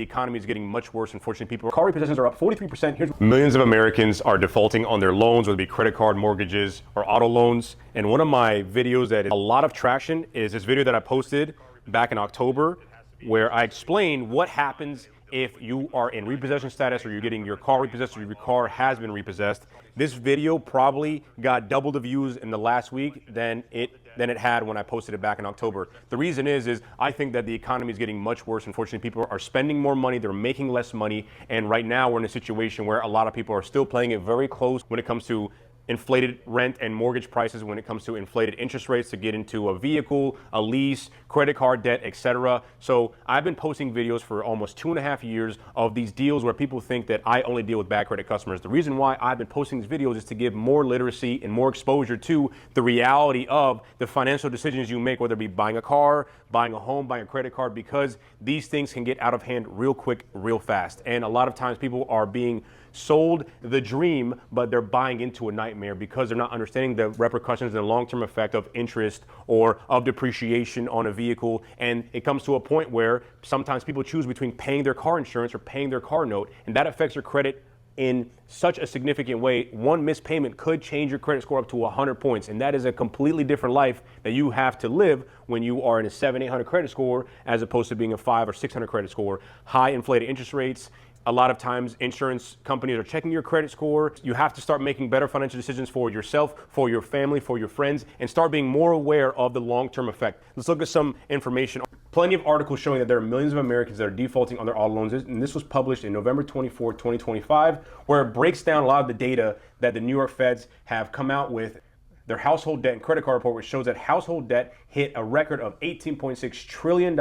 The economy is getting much worse. Unfortunately, car repossessions are up 43%. Millions of Americans are defaulting on their loans, whether it be credit card, mortgages, or auto loans. And one of my videos that has a lot of traction is this video that I posted back in October, where I explain what happens if you are in repossession status or you're getting your car repossessed or your car has been repossessed. This video probably got double the views in the last week than it had when I posted it back in October. The reason is I think that the economy is getting much worse. Unfortunately, people are spending more money, they're making less money, and right now we're in a situation where a lot of people are still playing it very close when it comes to inflated rent and mortgage prices, when it comes to inflated interest rates to get into a vehicle, a lease, credit card debt, etc. So I've been posting videos for almost 2.5 years of these deals where people think that I only deal with bad credit customers. The reason why I've been posting these videos is to give more literacy and more exposure to the reality of the financial decisions you make, whether it be buying a car, buying a home, buying a credit card, because these things can get out of hand real quick, real fast. And a lot of times people are being sold the dream, but they're buying into a nightmare because they're not understanding the repercussions and the long-term effect of interest or of depreciation on a vehicle. And it comes to a point where sometimes people choose between paying their car insurance or paying their car note, and that affects your credit in such a significant way. One missed payment could change your credit score up to 100 points, and that is a completely different life that you have to live when you are in a 700-800 credit score as opposed to being a 500 or 600 credit score. High inflated interest rates. A lot of times insurance companies are checking your credit score. You have to start making better financial decisions for yourself, for your family, for your friends, and start being more aware of the long-term effect. Let's look at some information. Plenty of articles showing that there are millions of Americans that are defaulting on their auto loans, and this was published in November 24, 2025, where it breaks down a lot of the data that the New York Feds have come out with. Their household debt and credit card report, which shows that household debt hit a record of $18.6 trillion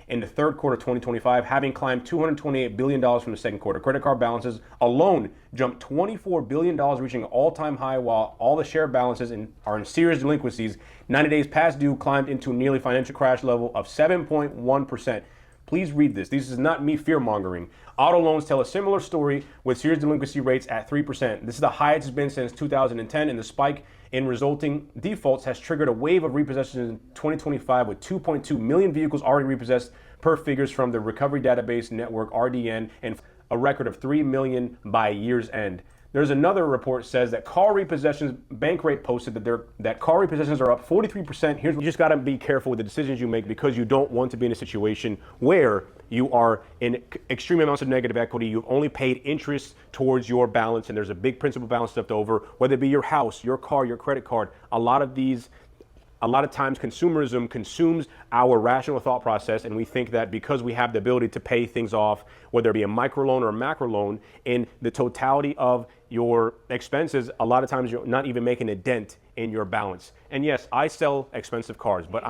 in the third quarter of 2025, having climbed $228 billion from the second quarter. Credit card balances alone jumped $24 billion, reaching an all-time high, while all the share balances are in serious delinquencies. 90 days past due climbed into a nearly financial crash level of 7.1%. Please read this. This is not me fear-mongering. Auto loans tell a similar story with serious delinquency rates at 3%. This is the highest it's been since 2010, and the spike in resulting defaults has triggered a wave of repossessions in 2025, with 2.2 million vehicles already repossessed per figures from the Recovery Database Network, RDN, and a record of 3 million by year's end. There's another report says that car repossessions, Bankrate posted that car repossessions are up 43%. You just gotta be careful with the decisions you make, because you don't want to be in a situation where you are in extreme amounts of negative equity. You've only paid interest towards your balance, and there's a big principal balance left over, whether it be your house, your car, your credit card. A lot of times consumerism consumes our rational thought process, and we think that because we have the ability to pay things off, whether it be a micro loan or a macro loan, in the totality of your expenses, a lot of times you're not even making a dent in your balance. And yes, I sell expensive cars, but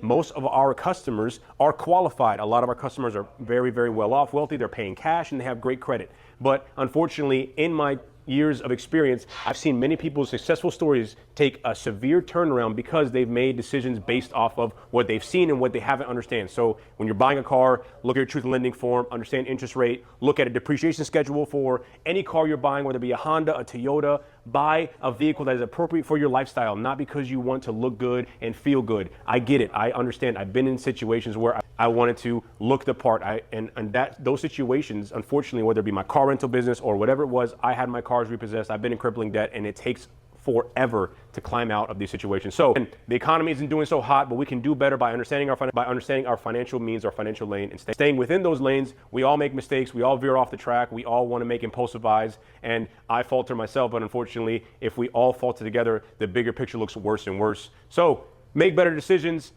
most of our customers are qualified. A lot of our customers are very, very well off, wealthy, they're paying cash, and they have great credit. But unfortunately, in my years of experience, I've seen many people's successful stories take a severe turnaround because they've made decisions based off of what they've seen and what they haven't understand. So when you're buying a car, look at your truth in lending form, understand interest rate, look at a depreciation schedule for any car you're buying, whether it be a Honda, a Toyota. Buy a vehicle that is appropriate for your lifestyle, not because you want to look good and feel good. I get it. I understand. I've been in situations where I wanted to look the part. Those situations, unfortunately, whether it be my car rental business or whatever it was, I had my cars repossessed. I've been in crippling debt, and it takes forever to climb out of these situations. So the economy isn't doing so hot, but we can do better by understanding our financial means, our financial lane, and staying within those lanes. We all make mistakes. We all veer off the track. We all want to make impulsive buys, and I falter myself. But unfortunately, if we all falter together, the bigger picture looks worse and worse. So make better decisions.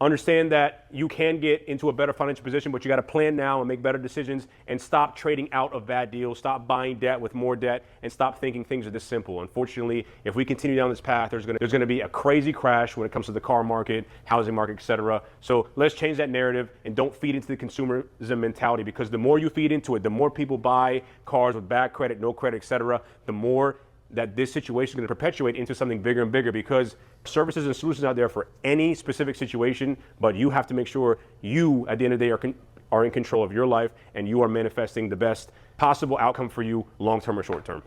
Understand that you can get into a better financial position, but you got to plan now and make better decisions, and stop trading out of bad deals, stop buying debt with more debt, and stop thinking things are this simple. Unfortunately, if we continue down this path, there's going to be a crazy crash when it comes to the car market, housing market, etc. So let's change that narrative and don't feed into the consumerism mentality, because the more you feed into it, the more people buy cars with bad credit, no credit, etc., the more that this situation is going to perpetuate into something bigger and bigger, because services and solutions out there for any specific situation, but you have to make sure you, at the end of the day, are in control of your life, and you are manifesting the best possible outcome for you, long-term or short-term.